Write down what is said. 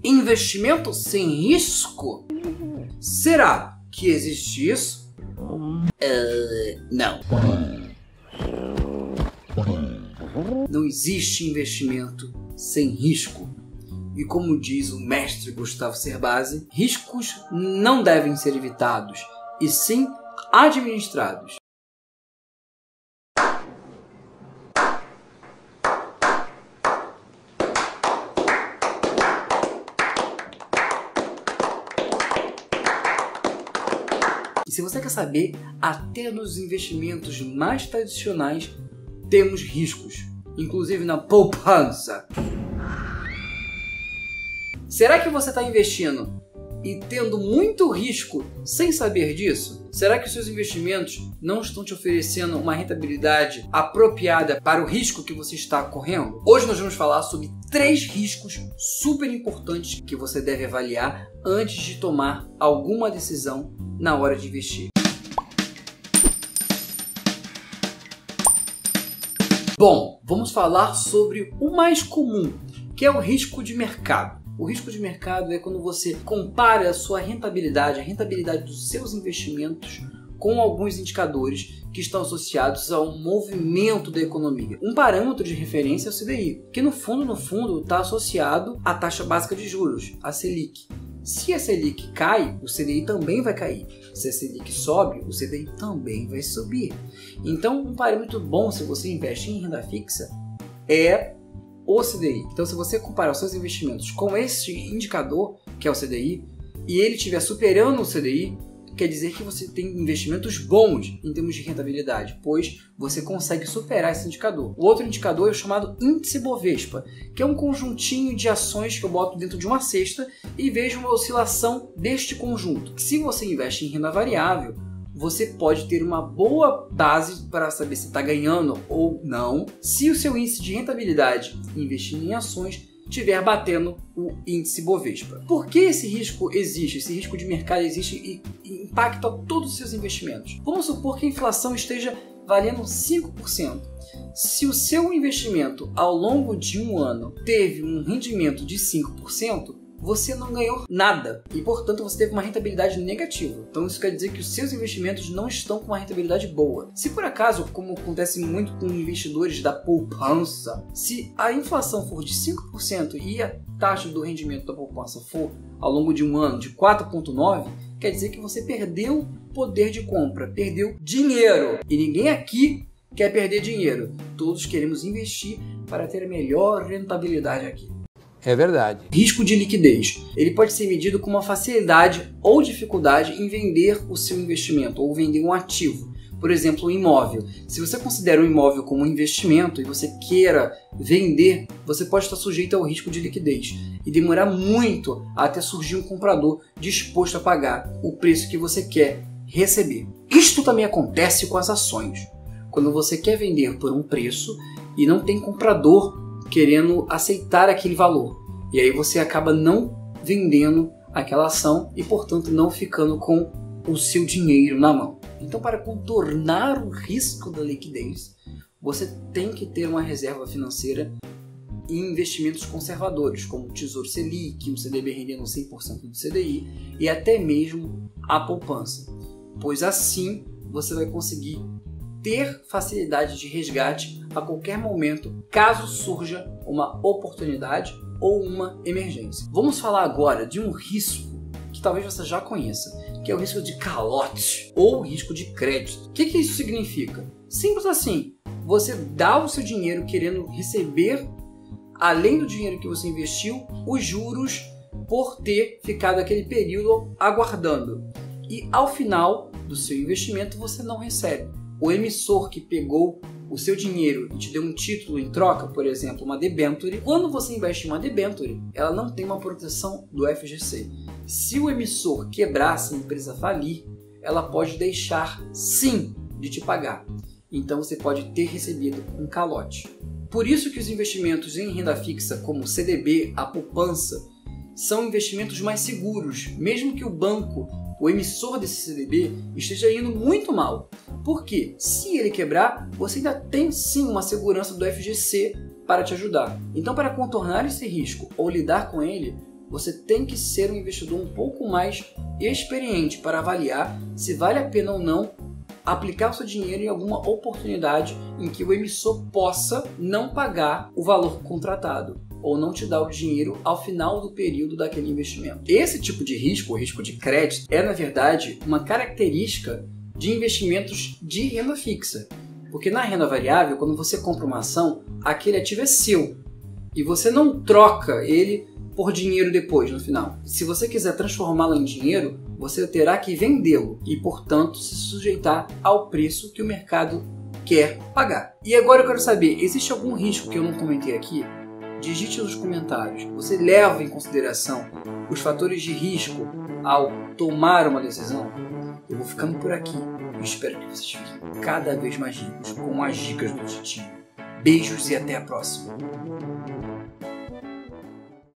Investimento sem risco? Será que existe isso? Não. Não existe investimento sem risco. E como diz o mestre Gustavo Cerbasi, riscos não devem ser evitados, e sim administrados. E se você quer saber, até nos investimentos mais tradicionais temos riscos, inclusive na poupança. Será que você está investindo e tendo muito risco sem saber disso? Será que os seus investimentos não estão te oferecendo uma rentabilidade apropriada para o risco que você está correndo? Hoje nós vamos falar sobre 3 riscos super importantes que você deve avaliar antes de tomar alguma decisão na hora de investir. Bom, vamos falar sobre o mais comum, que é o risco de mercado. O risco de mercado é quando você compara a sua rentabilidade, a rentabilidade dos seus investimentos com alguns indicadores que estão associados ao movimento da economia. Um parâmetro de referência é o CDI, que no fundo está associado à taxa básica de juros, a Selic. Se a Selic cai, o CDI também vai cair. Se a Selic sobe, o CDI também vai subir. Então, um parâmetro bom se você investe em renda fixa é o CDI. Então, se você comparar os seus investimentos com esse indicador, que é o CDI, e ele estiver superando o CDI, quer dizer que você tem investimentos bons em termos de rentabilidade, pois você consegue superar esse indicador. O outro indicador é o chamado índice Bovespa, que é um conjuntinho de ações que eu boto dentro de uma cesta e vejo uma oscilação deste conjunto. Se você investe em renda variável, você pode ter uma boa base para saber se está ganhando ou não, se o seu índice de rentabilidade investindo em ações estiver batendo o índice Bovespa. Por que esse risco existe? Esse risco de mercado existe e impacta todos os seus investimentos. Vamos supor que a inflação esteja valendo 5%. Se o seu investimento ao longo de um ano teve um rendimento de 5%, você não ganhou nada e, portanto, você teve uma rentabilidade negativa. Então, isso quer dizer que os seus investimentos não estão com uma rentabilidade boa. Se por acaso, como acontece muito com investidores da poupança, se a inflação for de 5% e a taxa do rendimento da poupança for, ao longo de um ano, de 4,9%, quer dizer que você perdeu poder de compra, perdeu dinheiro. E ninguém aqui quer perder dinheiro. Todos queremos investir para ter a melhor rentabilidade aqui. É verdade. Risco de liquidez. Ele pode ser medido com uma facilidade ou dificuldade em vender o seu investimento ou vender um ativo. Por exemplo, um imóvel. Se você considera um imóvel como um investimento e você queira vender, você pode estar sujeito ao risco de liquidez e demorar muito até surgir um comprador disposto a pagar o preço que você quer receber. Isto também acontece com as ações. Quando você quer vender por um preço e não tem comprador querendo aceitar aquele valor. E aí você acaba não vendendo aquela ação e, portanto, não ficando com o seu dinheiro na mão. Então, para contornar o risco da liquidez, você tem que ter uma reserva financeira em investimentos conservadores, como o Tesouro Selic, um CDB rendendo 100% do CDI e até mesmo a poupança. Pois assim você vai conseguir ter facilidade de resgate a qualquer momento, caso surja uma oportunidade ou uma emergência. Vamos falar agora de um risco que talvez você já conheça, que é o risco de calote ou risco de crédito. O que isso significa? Simples assim, você dá o seu dinheiro querendo receber, além do dinheiro que você investiu, os juros por ter ficado aquele período aguardando. E ao final do seu investimento você não recebe. O emissor que pegou o seu dinheiro e te deu um título em troca, por exemplo, uma debênture, quando você investe em uma debênture, ela não tem uma proteção do FGC. Se o emissor quebrar, se a empresa falir, ela pode deixar sim de te pagar. Então você pode ter recebido um calote. Por isso que os investimentos em renda fixa, como o CDB, a poupança, são investimentos mais seguros, mesmo que o banco, o emissor desse CDB, esteja indo muito mal. Porque se ele quebrar, você ainda tem sim uma segurança do FGC para te ajudar. Então, para contornar esse risco ou lidar com ele, você tem que ser um investidor um pouco mais experiente para avaliar se vale a pena ou não aplicar o seu dinheiro em alguma oportunidade em que o emissor possa não pagar o valor contratado ou não te dar o dinheiro ao final do período daquele investimento. Esse tipo de risco, o risco de crédito, é na verdade uma característica de investimentos de renda fixa. Porque na renda variável, quando você compra uma ação, aquele ativo é seu e você não troca ele por dinheiro depois, no final. Se você quiser transformá-lo em dinheiro, você terá que vendê-lo e, portanto, se sujeitar ao preço que o mercado quer pagar. E agora eu quero saber, existe algum risco que eu não comentei aqui? Digite nos comentários. Você leva em consideração os fatores de risco ao tomar uma decisão? Eu vou ficando por aqui e espero que vocês fiquem cada vez mais ricos com as dicas do Titio. Beijos e até a próxima!